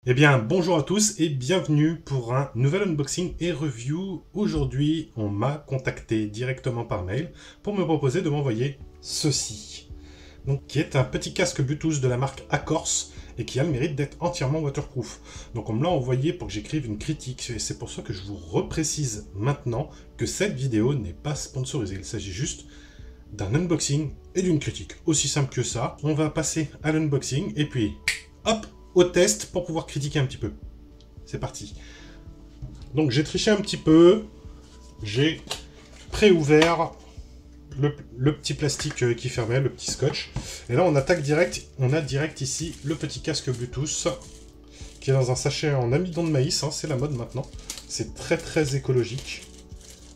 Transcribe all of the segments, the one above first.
Eh bien, bonjour à tous et bienvenue pour un nouvel unboxing et review. Aujourd'hui, on m'a contacté directement par mail pour me proposer de m'envoyer ceci. Donc, qui est un petit casque Bluetooth de la marque Acors et qui a le mérite d'être entièrement waterproof. Donc, on me l'a envoyé pour que j'écrive une critique et c'est pour ça que je vous reprécise maintenant que cette vidéo n'est pas sponsorisée. Il s'agit juste d'un unboxing et d'une critique. Aussi simple que ça. On va passer à l'unboxing et puis, hop, au test pour pouvoir critiquer un petit peu. C'est parti. Donc j'ai triché un petit peu. J'ai pré-ouvert le petit plastique qui fermait, le petit scotch. Et là on attaque direct. On a direct ici le petit casque Bluetooth qui est dans un sachet en amidon de maïs. Hein, c'est la mode maintenant. C'est très très écologique.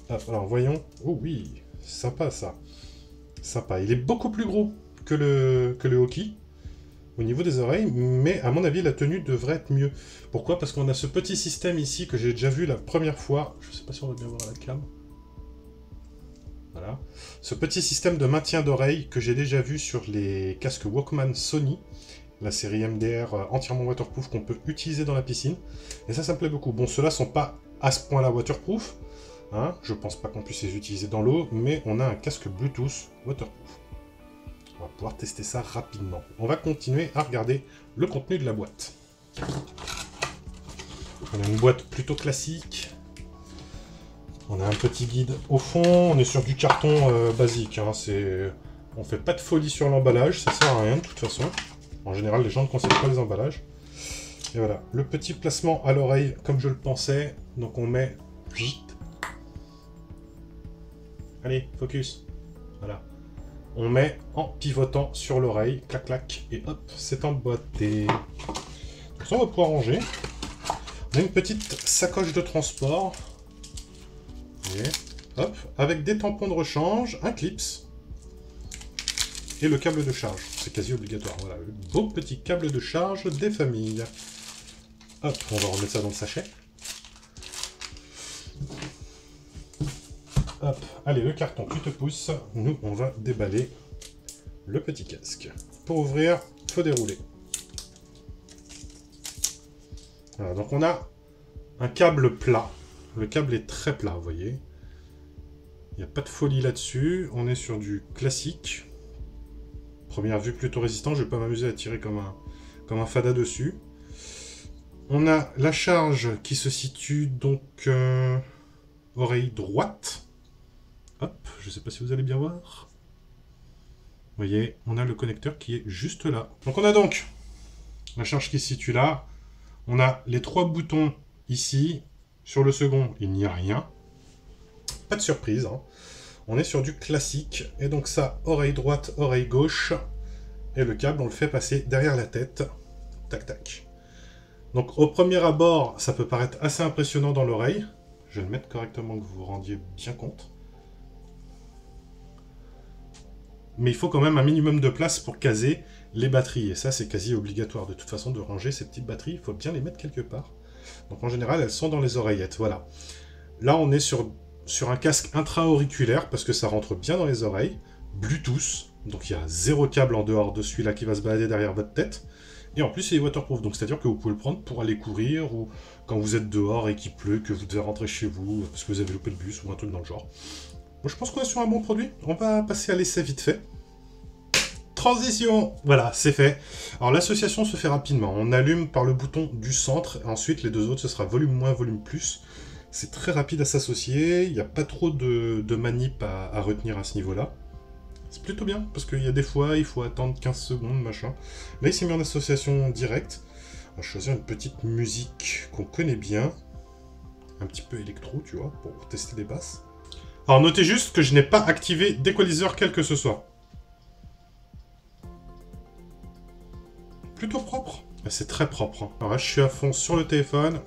Hop, alors voyons. Oh oui, sympa ça. Sympa. Il est beaucoup plus gros que le Hoki au niveau des oreilles, mais à mon avis, la tenue devrait être mieux. Pourquoi? Parce qu'on a ce petit système ici que j'ai déjà vu la première fois. Je sais pas si on va bien voir à la cam. Voilà. Ce petit système de maintien d'oreille que j'ai déjà vu sur les casques Walkman Sony, la série MDR entièrement waterproof qu'on peut utiliser dans la piscine. Et ça me plaît beaucoup. Bon, ceux-là sont pas à ce point-là waterproof. Hein, je pense pas qu'on puisse les utiliser dans l'eau, mais on a un casque Bluetooth waterproof. On va pouvoir tester ça rapidement. On va continuer à regarder le contenu de la boîte. On a une boîte plutôt classique. On a un petit guide au fond. On est sur du carton basique. Hein. On fait pas de folie sur l'emballage. Ça sert à rien de toute façon. En général, les gens ne conseillent pas les emballages. Et voilà, le petit placement à l'oreille comme je le pensais. Donc on met... Allez, focus. Voilà. On met en pivotant sur l'oreille, clac clac, et hop, c'est emboîté. Donc ça, on va pouvoir ranger. On a une petite sacoche de transport. Et hop, avec des tampons de rechange, un clips, et le câble de charge. C'est quasi obligatoire. Voilà, le beau petit câble de charge des familles. Hop, on va remettre ça dans le sachet. Hop, allez, le carton, tu te pousses. Nous, on va déballer le petit casque. Pour ouvrir, il faut dérouler. Voilà, donc on a un câble plat. Le câble est très plat, vous voyez. Il n'y a pas de folie là-dessus. On est sur du classique. Première vue plutôt résistant. Je ne vais pas m'amuser à tirer comme un fada dessus. On a la charge qui se situe donc oreille droite. Hop, je ne sais pas si vous allez bien voir. Vous voyez, on a le connecteur qui est juste là. Donc on a donc la charge qui se situe là. On a les 3 boutons ici. Sur le second, il n'y a rien. Pas de surprise. Hein. On est sur du classique. Et donc ça, oreille droite, oreille gauche. Et le câble, on le fait passer derrière la tête. Tac, tac. Donc au premier abord, ça peut paraître assez impressionnant dans l'oreille. Je vais le mettre correctement, que vous vous rendiez bien compte. Mais il faut quand même un minimum de place pour caser les batteries. Et ça, c'est quasi obligatoire de toute façon de ranger ces petites batteries. Il faut bien les mettre quelque part. Donc en général, elles sont dans les oreillettes. Voilà. Là, on est sur un casque intra-auriculaire parce que ça rentre bien dans les oreilles. Bluetooth. Donc il y a 0 câble en dehors de celui-là qui va se balader derrière votre tête. Et en plus, il est waterproof. Donc c'est-à-dire que vous pouvez le prendre pour aller courir ou quand vous êtes dehors et qu'il pleut, que vous devez rentrer chez vous parce que vous avez loupé le bus ou un truc dans le genre. Bon, je pense qu'on est sur un bon produit. On va passer à l'essai vite fait. Transition! Voilà, c'est fait. Alors l'association se fait rapidement. On allume par le bouton du centre. Ensuite, les deux autres, ce sera volume moins, volume plus. C'est très rapide à s'associer. Il n'y a pas trop de manip à retenir à ce niveau-là. C'est plutôt bien, parce qu'il y a des fois, il faut attendre 15 secondes, machin. Là, il s'est mis en association directe. On va choisir une petite musique qu'on connaît bien. Un petit peu électro, tu vois, pour tester les basses. Alors notez juste que je n'ai pas activé d'équaliseur quel que ce soit. Plutôt propre. C'est très propre. Hein. Alors là, je suis à fond sur le téléphone.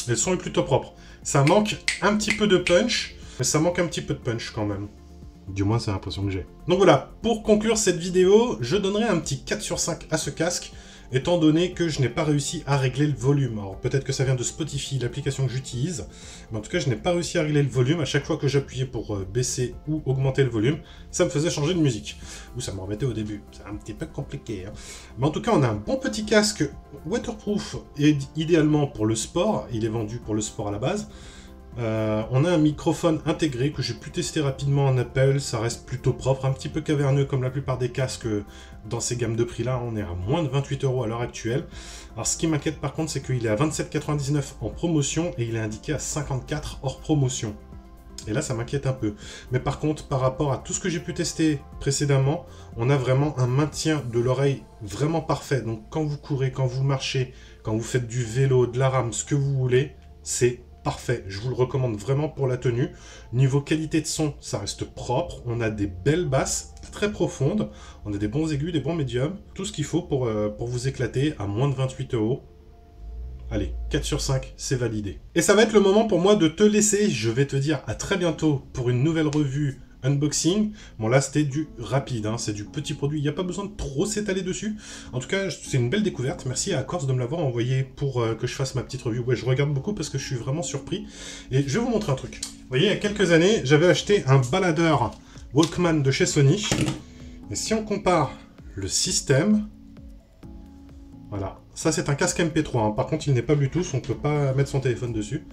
Et le son est plutôt propre. Ça manque un petit peu de punch, mais ça manque un petit peu de punch quand même. Du moins, c'est l'impression que j'ai. Donc voilà, pour conclure cette vidéo, je donnerai un petit 4 sur 5 à ce casque. étant donné que je n'ai pas réussi à régler le volume. Alors peut-être que ça vient de Spotify, l'application que j'utilise, mais en tout cas je n'ai pas réussi à régler le volume. À chaque fois que j'appuyais pour baisser ou augmenter le volume, ça me faisait changer de musique. Ou ça me remettait au début, c'est un petit peu compliqué. Hein. Mais en tout cas on a un bon petit casque waterproof, et idéalement pour le sport, il est vendu pour le sport à la base. On a un microphone intégré que j'ai pu tester rapidement en Apple, ça reste plutôt propre, un petit peu caverneux comme la plupart des casques dans ces gammes de prix là, on est à moins de 28 € à l'heure actuelle. Alors ce qui m'inquiète par contre c'est qu'il est à 27,99 € en promotion et il est indiqué à 54 € hors promotion. Et là ça m'inquiète un peu. Mais par contre par rapport à tout ce que j'ai pu tester précédemment, on a vraiment un maintien de l'oreille vraiment parfait. Donc quand vous courez, quand vous marchez, quand vous faites du vélo, de la rame, ce que vous voulez, c'est parfait, je vous le recommande vraiment pour la tenue. Niveau qualité de son, ça reste propre. On a des belles basses, très profondes. On a des bons aigus, des bons médiums. Tout ce qu'il faut pour vous éclater à moins de 28 €. Allez, 4 sur 5, c'est validé. Et ça va être le moment pour moi de te laisser. Je vais te dire à très bientôt pour une nouvelle revue unboxing. Bon là c'était du rapide, hein, c'est du petit produit, il n'y a pas besoin de trop s'étaler dessus. En tout cas c'est une belle découverte, merci à Accords de me l'avoir envoyé pour que je fasse ma petite review. Ouais, je regarde beaucoup parce que je suis vraiment surpris. Et je vais vous montrer un truc. Vous voyez, il y a quelques années, j'avais acheté un baladeur Walkman de chez Sony. Et si on compare le système, voilà, ça c'est un casque MP3, hein. Par contre il n'est pas Bluetooth, on ne peut pas mettre son téléphone dessus.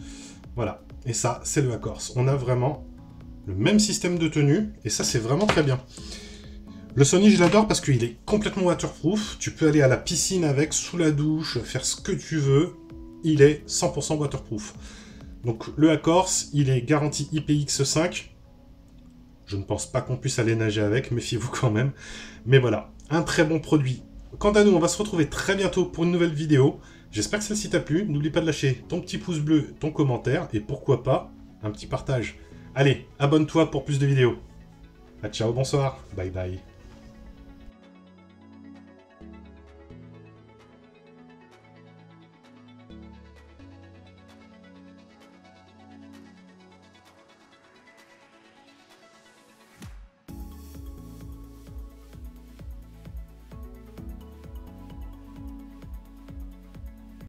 Voilà, et ça c'est le Accords. On a vraiment le même système de tenue, et ça c'est vraiment très bien. Le Sony je l'adore parce qu'il est complètement waterproof, tu peux aller à la piscine avec, sous la douche, faire ce que tu veux, il est 100% waterproof. Donc le Accords, il est garanti IPX5, je ne pense pas qu'on puisse aller nager avec, méfiez-vous quand même, mais voilà, un très bon produit. Quant à nous, on va se retrouver très bientôt pour une nouvelle vidéo, j'espère que celle-ci t'a plu, n'oublie pas de lâcher ton petit pouce bleu, ton commentaire, et pourquoi pas, un petit partage. Allez, abonne-toi pour plus de vidéos. Ah, ciao, bonsoir, bye bye.